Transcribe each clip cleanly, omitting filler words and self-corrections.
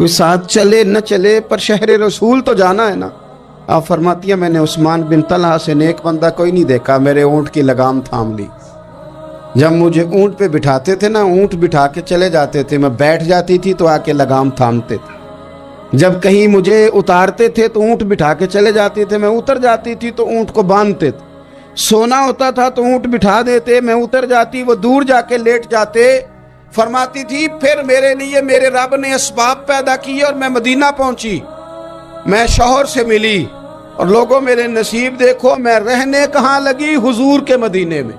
کوئی ساتھ چلے نہ چلے پر شہر رسول تو جانا ہے نا۔ آپ فرماتی ہیں میں نے عثمان بن طلحہ سے نیک بندہ کوئی نہیں دیکھا، میرے اونٹ کی لگام تھام لی۔ جب مجھے اونٹ پہ بٹھاتے تھے نا، اونٹ بٹھا کے چلے جاتے تھے، میں بیٹھ جاتی تھی تو آ کے لگام تھامتے تھے۔ جب کہیں مجھے اتارتے تھے تو اونٹ بٹھا کے چلے جاتے تھے، میں اتر جاتی تھی تو اونٹ کو باندھتے تھے۔ سونا ہوتا تھا تو اونٹ بٹھا دیتے، میں اتر جاتی، وہ دور جا کے لیٹ جاتے۔ فرماتی تھی پھر میرے لیے میرے رب نے اسباب پیدا کیے اور میں مدینہ پہنچی، میں شوہر سے ملی، اور لوگوں میرے نصیب دیکھو، میں رہنے کہاں لگی؟ حضور کے مدینے میں،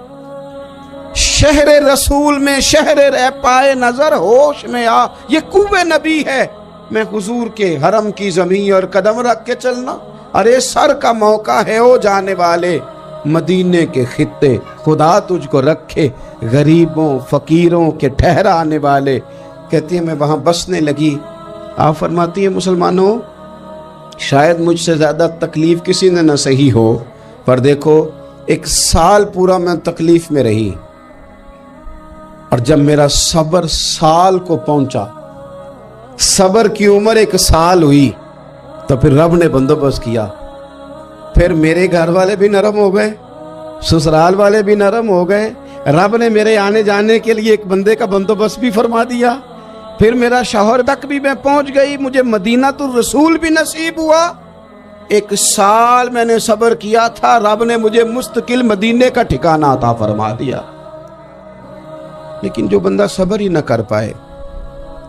شہر رسول میں، شہر رہ پائے نظر ہوش میں آ، یہ کوہ نبی ہے، میں حضور کے حرم کی زمین اور قدم رکھ کے چلنا۔ ارے سر کا موقع ہے او جانے والے، مدینے کے خطے خدا تجھ کو رکھے، غریبوں فقیروں کے ٹھہرانے والے۔ کہتی ہیں میں وہاں بسنے لگی۔ آپ فرماتی ہیں مسلمانوں، شاید مجھ سے زیادہ تکلیف کسی نے نہ سہی ہو، پر دیکھو 1 سال پورا میں تکلیف میں رہی، اور جب میرا صبر سال کو پہنچا، صبر کی عمر 1 سال ہوئی، تو پھر رب نے بندوبست کیا۔ پھر میرے گھر والے بھی نرم ہو گئے، سسرال والے بھی نرم ہو گئے، رب نے میرے آنے جانے کے لیے ایک بندے کا بندوبست بھی فرما دیا۔ پھر میرا شوہر تک بھی میں پہنچ گئی، مجھے مدینہ الرسول بھی نصیب ہوا۔ 1 سال میں نے صبر کیا تھا، رب نے مجھے مستقل مدینے کا ٹھکانہ عطا فرما دیا۔ لیکن جو بندہ صبر ہی نہ کر پائے،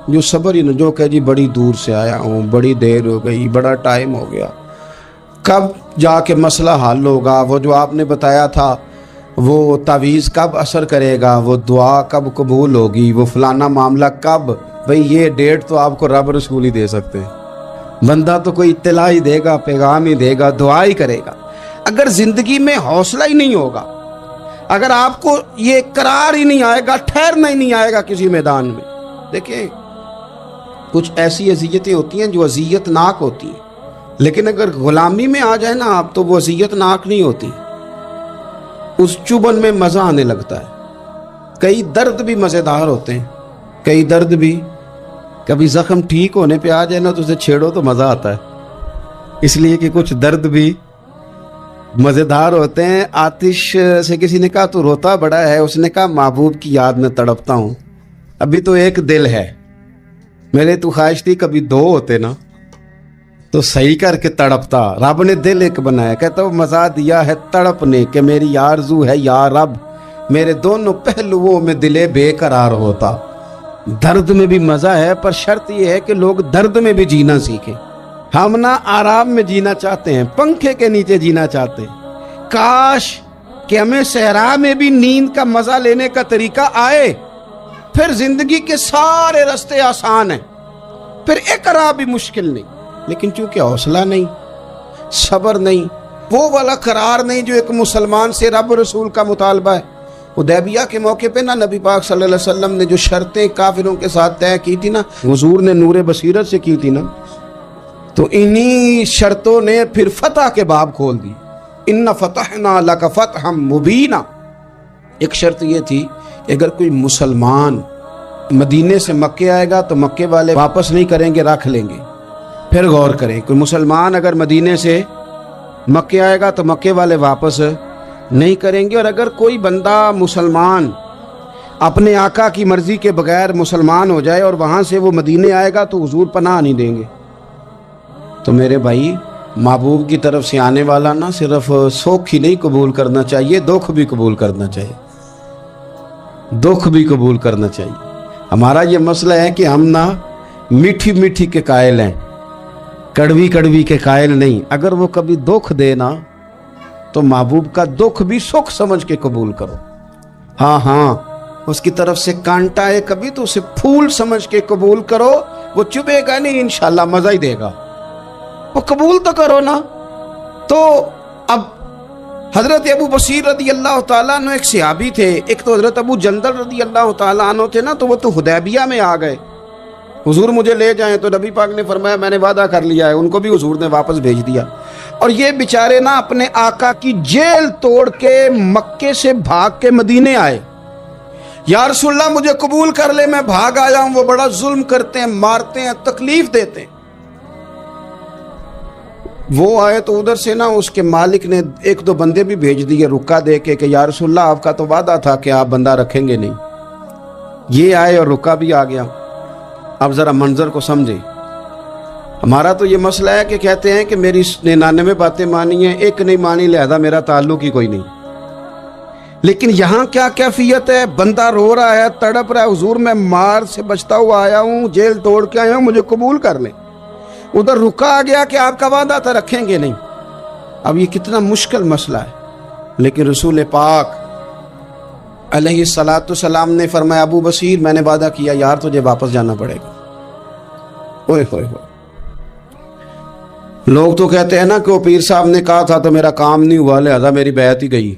جو صبر ہی نہ، جو کہ جی بڑی دور سے آیا ہوں، بڑی دیر ہو گئی، بڑا ٹائم ہو گیا، کب جا کے مسئلہ حل ہوگا؟ وہ جو آپ نے بتایا تھا وہ تعویذ کب اثر کرے گا؟ وہ دعا کب قبول ہوگی؟ وہ فلانا معاملہ کب؟ بھئی یہ ڈیٹ تو آپ کو رب رسول ہی دے سکتے ہیں، بندہ تو کوئی اطلاع ہی دے گا، پیغام ہی دے گا، دعا ہی کرے گا۔ اگر زندگی میں حوصلہ ہی نہیں ہوگا، اگر آپ کو یہ قرار ہی نہیں آئے گا، ٹھہرنا ہی نہیں آئے گا کسی میدان میں۔ دیکھیں کچھ ایسی اذیتیں ہوتی ہیں جو اذیت ناک ہوتی ہیں، لیکن اگر غلامی میں آ جائے نا آپ تو وہ اذیت ناک نہیں ہوتی، اس چبن میں مزہ آنے لگتا ہے۔ کئی درد بھی مزیدار ہوتے ہیں، کئی درد بھی، کبھی زخم ٹھیک ہونے پہ آ جائے نا تو اسے چھیڑو تو مزہ آتا ہے، اس لیے کہ کچھ درد بھی مزیدار ہوتے ہیں۔ آتش سے کسی نے کہا تو روتا بڑا ہے، اس نے کہا محبوب کی یاد میں تڑپتا ہوں، ابھی تو ایک دل ہے، میرے تو خواہش تھی کبھی 2 ہوتے نا تو صحیح کر کے تڑپتا۔ رب نے دل ایک بنایا، کہتا وہ مزہ دیا ہے تڑپنے کہ میری آرزو ہے یا رب میرے دونوں پہلوؤں میں دل بے قرار ہوتا۔ درد میں بھی مزہ ہے، پر شرط یہ ہے کہ لوگ درد میں بھی جینا سیکھیں۔ ہم نہ آرام میں جینا چاہتے ہیں، پنکھے کے نیچے جینا چاہتے ہیں۔ کاش کہ ہمیں صحرا میں بھی نیند کا مزہ لینے کا طریقہ آئے، پھر زندگی کے سارے راستے آسان ہیں، پھر اقرا بھی مشکل نہیں۔ لیکن چونکہ حوصلہ نہیں، صبر نہیں، وہ والا قرار نہیں جو ایک مسلمان سے رب رسول کا مطالبہ ہے۔ حدیبیہ کے موقع پہ نا نبی پاک صلی اللہ علیہ وسلم نے جو شرطیں کافروں کے ساتھ طے کی تھی نا، حضور نے نور بصیرت سے کی تھی نا، تو انہی شرطوں نے پھر فتح کے باب کھول دی۔ ان فتحنا لک فتحا مبینا۔ ایک شرط یہ تھی کہ اگر کوئی مسلمان مدینے سے مکے آئے گا تو مکے والے واپس نہیں کریں گے، رکھ لیں گے۔ پھر غور کریں، کوئی مسلمان اگر مدینے سے مکے آئے گا تو مکے والے واپس نہیں کریں گے، اور اگر کوئی بندہ مسلمان اپنے آقا کی مرضی کے بغیر مسلمان ہو جائے اور وہاں سے وہ مدینے آئے گا تو حضور پناہ نہیں دیں گے۔ تو میرے بھائی، محبوب کی طرف سے آنے والا نہ صرف سوکھ ہی نہیں قبول کرنا چاہیے، دکھ بھی قبول کرنا چاہیے، دکھ بھی قبول کرنا چاہیے۔ ہمارا یہ مسئلہ ہے کہ ہم نہ میٹھی میٹھی کے قائل ہیں، کڑوی کڑوی کے قائل نہیں۔ اگر وہ کبھی دکھ دے نا تو محبوب کا دکھ بھی سکھ سمجھ کے قبول کرو۔ ہاں اس کی طرف سے کانٹا ہے کبھی تو اسے پھول سمجھ کے قبول کرو، وہ چبھے گا نہیں، انشاءاللہ مزہ ہی دے گا، وہ قبول تو کرو نا۔ تو اب حضرت ابو بصیر رضی اللہ تعالیٰ عنہ ایک صحابی تھے، ایک تو حضرت ابو جندل رضی اللہ تعالیٰ عنہ تھے نا، تو وہ تو حدیبیہ میں آ گئے، حضور مجھے لے جائیں، تو نبی پاک نے فرمایا میں نے وعدہ کر لیا ہے، ان کو بھی حضور نے واپس بھیج دیا۔ اور یہ بیچارے نا اپنے آقا کی جیل توڑ کے مکے سے بھاگ کے مدینے آئے، یا رسول اللہ مجھے قبول کر لے، میں بھاگ آیا ہوں، وہ بڑا ظلم کرتے ہیں، مارتے ہیں، تکلیف دیتے ہیں۔ وہ آئے تو ادھر سے نا اس کے مالک نے ایک دو بندے بھی بھیج دیے رکا دے کے کہ یا رسول اللہ آپ کا تو وعدہ تھا کہ آپ بندہ رکھیں گے نہیں۔ یہ آئے اور رکا بھی آ گیا۔ اب ذرا منظر کو سمجھے۔ ہمارا تو یہ مسئلہ ہے کہ کہتے ہیں کہ میری 99 باتیں مانی ہیں، ایک نہیں مانی، لہذا میرا تعلق ہی کوئی نہیں۔ لیکن یہاں کیا کیفیت ہے؟ بندہ رو رہا ہے، تڑپ رہا ہے، حضور میں مار سے بچتا ہوا آیا ہوں، جیل توڑ کے آیا ہوں، مجھے قبول کر لیں۔ ادھر رکا آ گیا کہ آپ کا وعدہ تھا رکھیں گے نہیں۔ اب یہ کتنا مشکل مسئلہ ہے، لیکن رسول پاک علیہ الصلاۃ والسلام نے فرمایا ابو بصیر میں نے وعدہ کیا یار تجھے واپس جانا پڑے گا۔ اوئے ہوئے ہوئے، لوگ تو کہتے ہیں نا کہ وہ پیر صاحب نے کہا تھا تو میرا کام نہیں ہوا لہذا میری بیعت ہی گئی،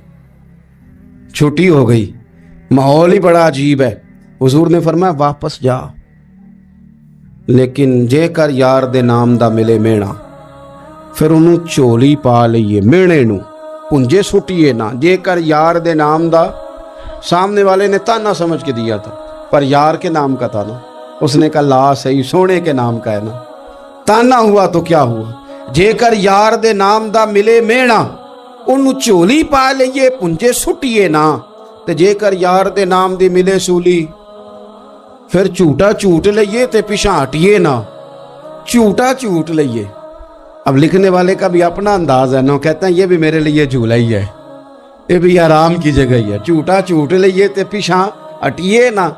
چھٹی ہو گئی، ماحول ہی بڑا عجیب ہے۔ حضور نے فرمایا واپس جا، لیکن جے کر یار دے نام دا ملے مینا، پھر انہوں چولی پا لئیے مینے نو پنجے سٹیے نا۔ جے کر یار دے نام دا، سامنے والے نے تانا سمجھ کے دیا تھا پر یار کے نام کا تھا نا، اس نے کہا لا صحیح سونے کے نام کا ہے نا، تانا ہوا تو کیا ہوا۔ جے کر یار دے نام دا ملے مینا، انہوں چولی پا لئیے پنجے سٹیے نا، تے جے کر یار دے نام دی ملے سولی، پھر جھوٹا جھوٹ لئیے تے پیچھے ہٹیے نا، جھوٹا جھوٹ لئیے۔ اب لکھنے والے کا بھی اپنا انداز ہے نا، کہتے ہیں یہ بھی میرے لیے جھولا ہی ہے، یہ بھی آرام کی جگہ ہی ہے، جھوٹا جھوٹ لئیے تے پیچھے ہٹیے نا۔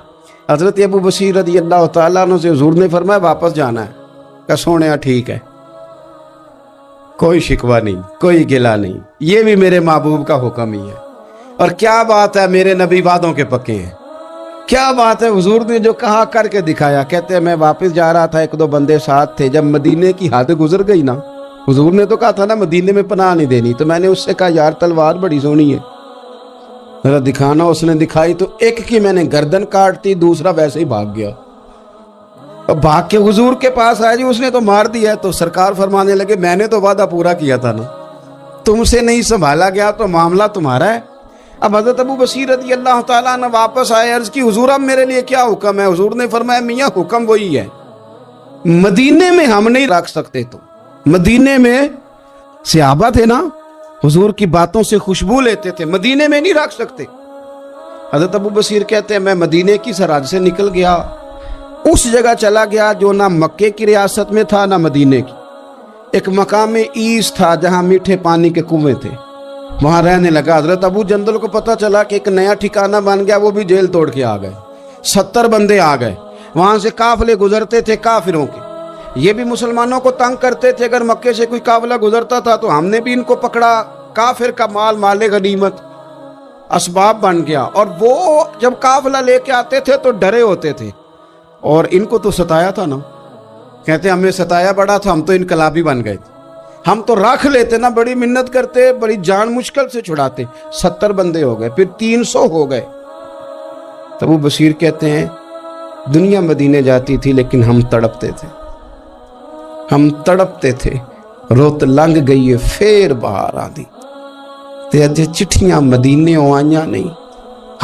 حضرت ابو بصیر رضی اللہ تعالیٰ عنہ سے حضور نے فرمایا واپس جانا ہے، کہ سونے ٹھیک ہے، کوئی شکوہ نہیں، کوئی گلہ نہیں، یہ بھی میرے محبوب کا حکم ہی ہے۔ اور کیا بات ہے، میرے نبی وعدوں کے پکے ہیں، کیا بات ہے، حضور نے جو کہا کر کے دکھایا۔ کہتے ہیں میں واپس جا رہا تھا، ایک دو بندے ساتھ تھے، جب مدینے کی حد گزر گئی نا، حضور نے تو کہا تھا نا مدینے میں پناہ نہیں دینی، تو میں نے اس سے کہا یار تلوار بڑی سونی ہے ذرا دکھانا، اس نے دکھائی تو ایک کی میں نے گردن کاٹتی، دوسرا ویسے ہی بھاگ گیا۔ اب بھاگ کے حضور کے پاس آیا، جی اس نے تو مار دیا ہے، تو سرکار فرمانے لگے میں نے تو وعدہ پورا کیا تھا نا، تم سے نہیں سنبھالا گیا تو معاملہ تمہارا ہے۔ اب حضرت ابو بصیر رضی اللہ تعالیٰ نے واپس آئے، عرض کی حضور اب میرے لیے کیا حکم ہے؟ حضور نے فرمایا میاں حکم وہی ہے، مدینے میں ہم نہیں رکھ سکتے، تو مدینے میں صحابہ تھے نا، حضور کی باتوں سے خوشبو لیتے تھے، مدینے میں نہیں رکھ سکتے۔ حضرت ابو بصیر کہتے ہیں میں مدینے کی سرحد سے نکل گیا، اس جگہ چلا گیا جو نہ مکے کی ریاست میں تھا نہ مدینے کی، ایک مقام ایس تھا جہاں میٹھے پانی کے کنویں تھے، وہاں رہنے لگا۔ حضرت ابو جندل کو پتہ چلا کہ ایک نیا ٹھکانہ بن گیا، وہ بھی جیل توڑ کے آ گئے، 70 بندے آ گئے، وہاں سے قافلے گزرتے تھے کافروں کے، یہ بھی مسلمانوں کو تنگ کرتے تھے، اگر مکے سے کوئی قافلہ گزرتا تھا تو ہم نے بھی ان کو پکڑا، کافر کا مال مال غنیمت اسباب بن گیا۔ اور وہ جب قافلہ لے کے آتے تھے تو ڈرے ہوتے تھے، اور ان کو تو ستایا تھا نا، کہتے ہمیں ستایا بڑا تھا، ہم تو انقلابی بن گئے تھے، ہم تو رکھ لیتے نا، بڑی منت کرتے، بڑی جان مشکل سے چھڑاتے، 70 بندے ہو گئے، پھر 300 ہو گئے۔ تب وہ بصیر کہتے ہیں دنیا مدینے جاتی تھی لیکن ہم تڑپتے تھے، ہم تڑپتے تھے، روت لنگ گئی ہے پھر باہر آ دی، تے اجے چٹھیاں مدینے آئیاں نہیں،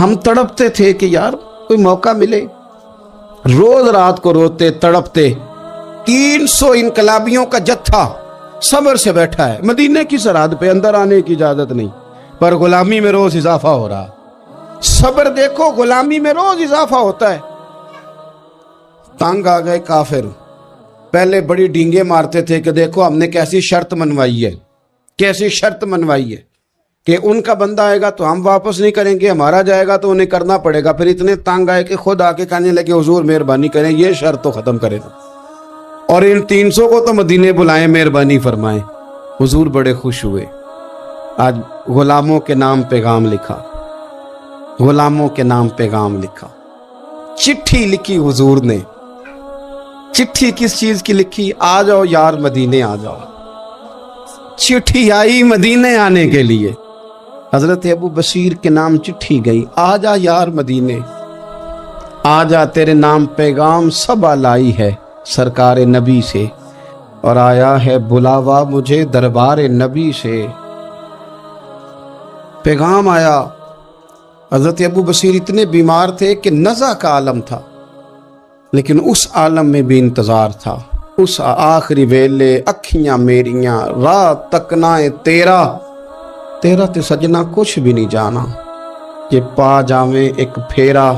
ہم تڑپتے تھے کہ یار کوئی موقع ملے، روز رات کو روتے تڑپتے۔ 300 انقلابیوں کا جتھا صبر سے بیٹھا ہے مدینے کی سرحد پہ، اندر آنے کی اجازت نہیں، پر غلامی میں روز اضافہ ہو رہا۔ صبر دیکھو، غلامی میں روز اضافہ ہوتا ہے۔ تنگ آ گئے کافر، پہلے بڑی ڈینگیں مارتے تھے کہ دیکھو ہم نے کیسی شرط منوائی ہے، کیسی شرط منوائی ہے کہ ان کا بندہ آئے گا تو ہم واپس نہیں کریں گے، ہمارا جائے گا تو انہیں کرنا پڑے گا۔ پھر اتنے تنگ آئے کہ خود آ کے کہنے لگے حضور مہربانی کریں یہ شرط تو ختم کرے نا، اور ان 300 کو تو مدینے بلائیں، مہربانی فرمائیں۔ حضور بڑے خوش ہوئے، آج غلاموں کے نام پیغام لکھا، غلاموں کے نام پیغام لکھا، چٹھی لکھی حضور نے۔ چٹھی کس چیز کی لکھی؟ آ جاؤ یار مدینے آ جاؤ، چٹھی آئی مدینے آنے کے لیے، حضرت ابو بصیر کے نام چٹھی گئی، آ جا یار مدینے، آ جا تیرے نام پیغام سب لائی ہے سرکار نبی سے، اور آیا ہے بلاوا مجھے دربار نبی سے۔ پیغام آیا حضرت ابو بصیر اتنے بیمار تھے کہ نزع کا عالم تھا، لیکن اس عالم میں بھی انتظار تھا۔ اس آخری ویلے اکھیاں میریاں رات تک نہ تیرا تے سجنا کچھ بھی نہیں جانا، جے پا جاویں ایک پھیرا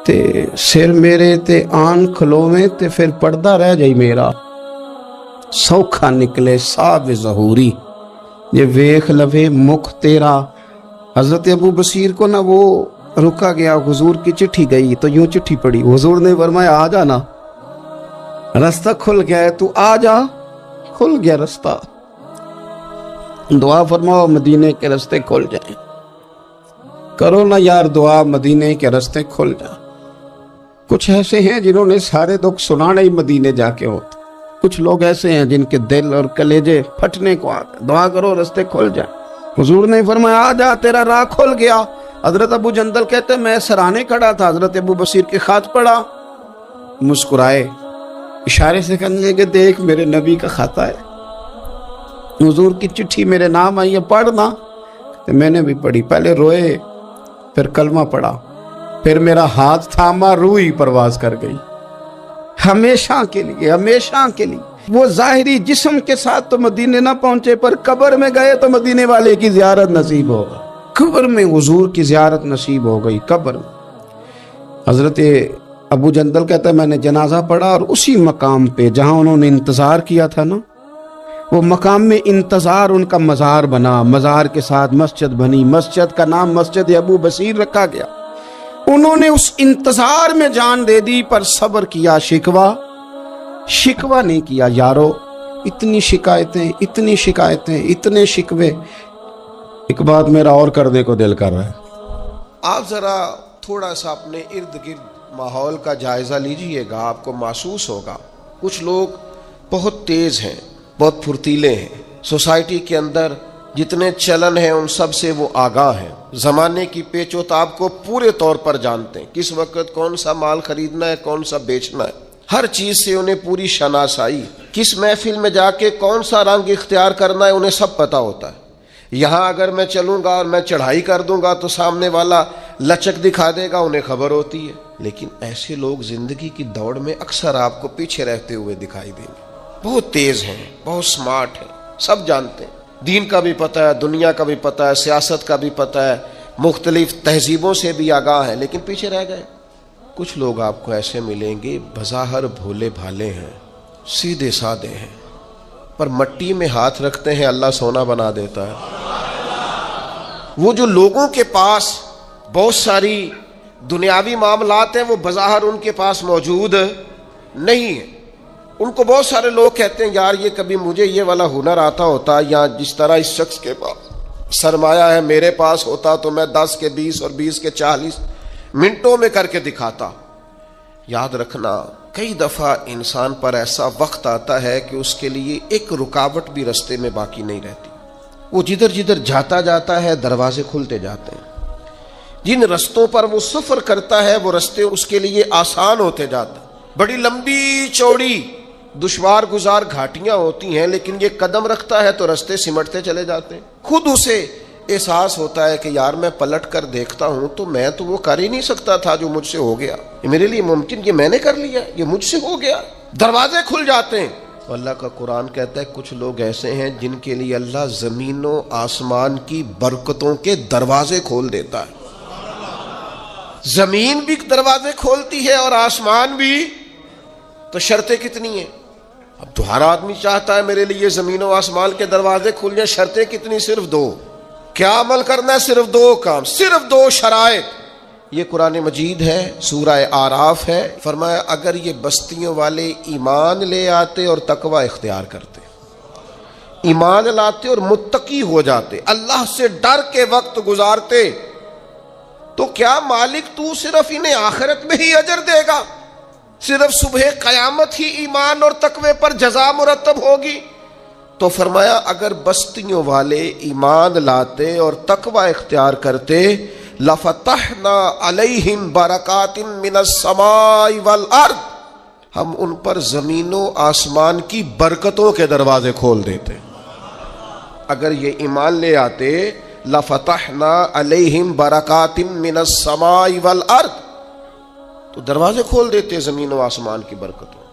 تے سر میرے تے آن کھلوویں تے پھر پردہ رہ جائی میرا، سوکھا نکلے صاحب ظہوری یہ ویخ لوے مکھ تیرا۔ حضرت ابو بصیر کو نہ وہ رکا گیا، حضور کی چٹھی گئی تو یوں چٹھی پڑی، حضور نے فرمایا آ جانا، رستہ کھل گیا ہے، تو آ جا، کھل گیا رستہ۔ دعا فرماؤ مدینے کے رستے کھل جائیں، کرو نا یار دعا مدینے کے رستے کھل جائیں۔ کچھ ایسے ہیں جنہوں نے سارے دکھ سنانے ہی مدینے جا کے ہوتے، کچھ لوگ ایسے ہیں جن کے دل اور کلیجے پھٹنے کو آتے، دعا کرو رستے کھل جائیں۔ حضور نے فرمایا آ جا تیرا راہ کھل گیا۔ حضرت ابو جندل کہتے ہیں میں سرانے کھڑا تھا، حضرت ابو بصیر کے خط پڑھا، مسکرائے، اشارے سے کہنے لگے دیکھ میرے نبی کا خط ہے، حضور کی چٹھی میرے نام آئی ہے پڑھنا۔ تو میں نے بھی پڑھی، پہلے روئے پھر کلمہ پڑھا، پھر میرا ہاتھ تھاما، روح ہی پرواز کر گئی ہمیشہ کے لیے، ہمیشہ کے لیے۔ وہ ظاہری جسم کے ساتھ تو مدینے نہ پہنچے، پر قبر میں گئے تو مدینے والے کی زیارت نصیب ہو گئی، قبر میں حضور کی زیارت نصیب ہو گئی قبر میں۔ حضرت ابو جندل کہتا ہے میں نے جنازہ پڑھا اور اسی مقام پہ جہاں انہوں نے انتظار کیا تھا نا، وہ مقام میں انتظار ان کا مزار بنا، مزار کے ساتھ مسجد بنی، مسجد کا نام مسجد ابو بصیر رکھا گیا۔ انہوں نے اس انتظار میں جان دے دی، پر صبر کیا، شکوہ نہیں کیا۔ یارو اتنی شکایتیں، اتنے شکوے، ایک بات میرا اور کرنے کو دل کر رہا ہے، آپ ذرا تھوڑا سا اپنے ارد گرد ماحول کا جائزہ لیجئے گا، آپ کو محسوس ہوگا کچھ لوگ بہت تیز ہیں، بہت پھرتیلے ہیں، سوسائٹی کے اندر جتنے چلن ہیں ان سب سے وہ آگاہ ہیں، زمانے کی پیچ و تاب کو پورے طور پر جانتے ہیں، کس وقت کون سا مال خریدنا ہے، کون سا بیچنا ہے، ہر چیز سے انہیں پوری شناسائی، کس محفل میں جا کے کون سا رنگ اختیار کرنا ہے انہیں سب پتہ ہوتا ہے۔ یہاں اگر میں چلوں گا اور میں چڑھائی کر دوں گا تو سامنے والا لچک دکھا دے گا، انہیں خبر ہوتی ہے۔ لیکن ایسے لوگ زندگی کی دوڑ میں اکثر آپ کو پیچھے رہتے ہوئے دکھائی دیں گے، بہت تیز ہیں، بہت سمارٹ ہیں، سب جانتے ہیں، دین کا بھی پتہ ہے، دنیا کا بھی پتہ ہے، سیاست کا بھی پتہ ہے، مختلف تہذیبوں سے بھی آگاہ ہیں، لیکن پیچھے رہ گئے۔ کچھ لوگ آپ کو ایسے ملیں گے بظاہر بھولے بھالے ہیں، سیدھے سادے ہیں، پر مٹی میں ہاتھ رکھتے ہیں اللہ سونا بنا دیتا ہے۔ وہ جو لوگوں کے پاس بہت ساری دنیاوی معاملات ہیں وہ بظاہر ان کے پاس موجود نہیں ہیں، ان کو بہت سارے لوگ کہتے ہیں یار یہ کبھی مجھے یہ والا ہنر آتا ہوتا، یا جس طرح اس شخص کے پاس سرمایہ ہے میرے پاس ہوتا تو میں 10 کے 20 اور 20 کے 40 منٹوں میں کر کے دکھاتا۔ یاد رکھنا کئی دفعہ انسان پر ایسا وقت آتا ہے کہ اس کے لیے ایک رکاوٹ بھی رستے میں باقی نہیں رہتی، وہ جدھر جاتا ہے دروازے کھلتے جاتے ہیں، جن رستوں پر وہ سفر کرتا ہے وہ رستے اس کے لیے آسان ہوتے جاتے ہیں۔ بڑی لمبی چوڑی دشوار گزار گھاٹیاں ہوتی ہیں، لیکن یہ قدم رکھتا ہے تو رستے سمٹتے چلے جاتے ہیں، خود اسے احساس ہوتا ہے کہ یار میں پلٹ کر دیکھتا ہوں تو میں تو وہ کر ہی نہیں سکتا تھا جو مجھ سے ہو گیا، یہ میرے لیے ممکن، یہ میں نے کر لیا، یہ مجھ سے ہو گیا، دروازے کھل جاتے ہیں۔ اللہ کا قرآن کہتا ہے کچھ لوگ ایسے ہیں جن کے لیے اللہ زمین و آسمان کی برکتوں کے دروازے کھول دیتا ہے، زمین بھی دروازے کھولتی ہے اور آسمان بھی، تو شرطیں کتنی ہیں؟ اب تو ہر آدمی چاہتا ہے میرے لیے زمین و آسمان کے دروازے کھل جائیں، شرطیں کتنی؟ صرف 2۔ کیا عمل کرنا ہے؟ صرف 2 کام، صرف 2 شرائط۔ یہ قرآن مجید ہے، سورہ آراف ہے، فرمایا اگر یہ بستیوں والے ایمان لے آتے اور تقوی اختیار کرتے، ایمان لاتے اور متقی ہو جاتے، اللہ سے ڈر کے وقت گزارتے، تو کیا مالک تو صرف انہیں آخرت میں ہی اجر دے گا؟ صرف صبح قیامت ہی ایمان اور تقوی پر جزا مرتب ہوگی؟ تو فرمایا اگر بستیوں والے ایمان لاتے اور تقوی اختیار کرتے لَفَتَحْنَا عَلَيْهِمْ بَرَكَاتٍ مِّنَ السَّمَاءِ وَالْأَرْضِ، ہم ان پر زمین و آسمان کی برکتوں کے دروازے کھول دیتے۔ اگر یہ ایمان لے آتے لفتحنا علیہم برکات من السماء والارض، تو دروازے کھول دیتے زمین و آسمان کی برکتوں کے،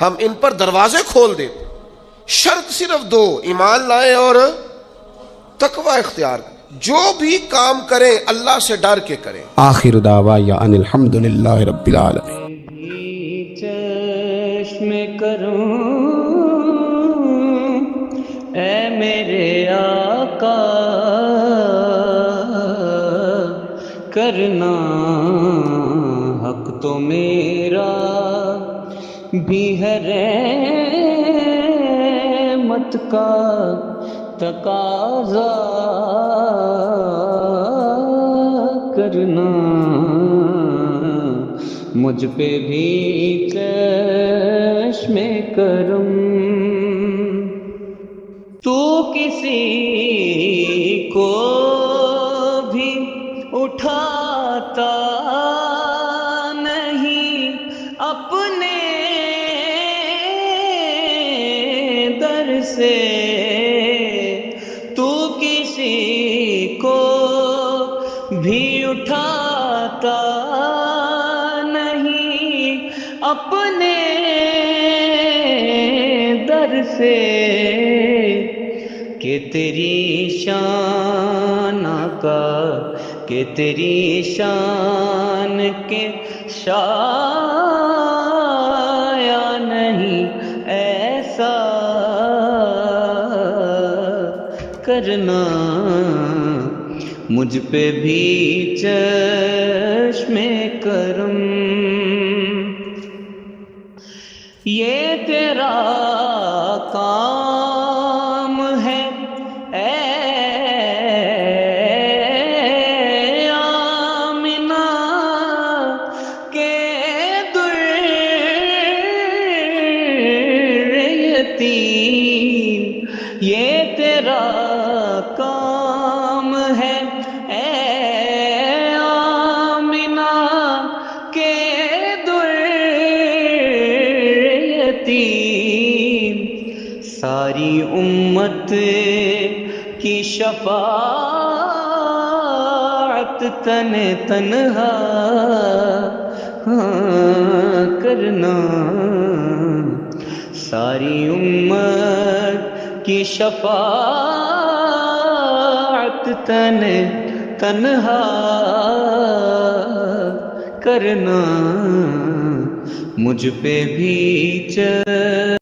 ہم ان پر دروازے کھول دیتے۔ شرط صرف دو، ایمان لائیں اور تقوی اختیار کریں، جو بھی کام کریں اللہ سے ڈر کے کریں۔ آخر دعوایا ان الحمدللہ رب العالمین۔ چشم کروں اے میرے آقا، کرنا حق تو میرا بھی ہے، رحمت کا تقاضا کرنا، مجھ پہ بھی چشم کرم۔ تو کسی کو بھی اٹھاتا نہیں اپنے در سے، تو کسی کو بھی اٹھاتا نہیں اپنے در سے، کہ تیری شان آقا، کہ تیری شان کے شایا نہیں ایسا کرنا، مجھ پہ بھی چشم کرم۔ یہ تیرا کام ہے اے آمنہ کے در یتیم، یہ تیرا کام ہے اے آمنہ کے در یتیم، ساری امت کی شفاعت تن تنہا کرنا، ساری امت کی شفاعت تن تنہا کرنا، مجھ پہ بھی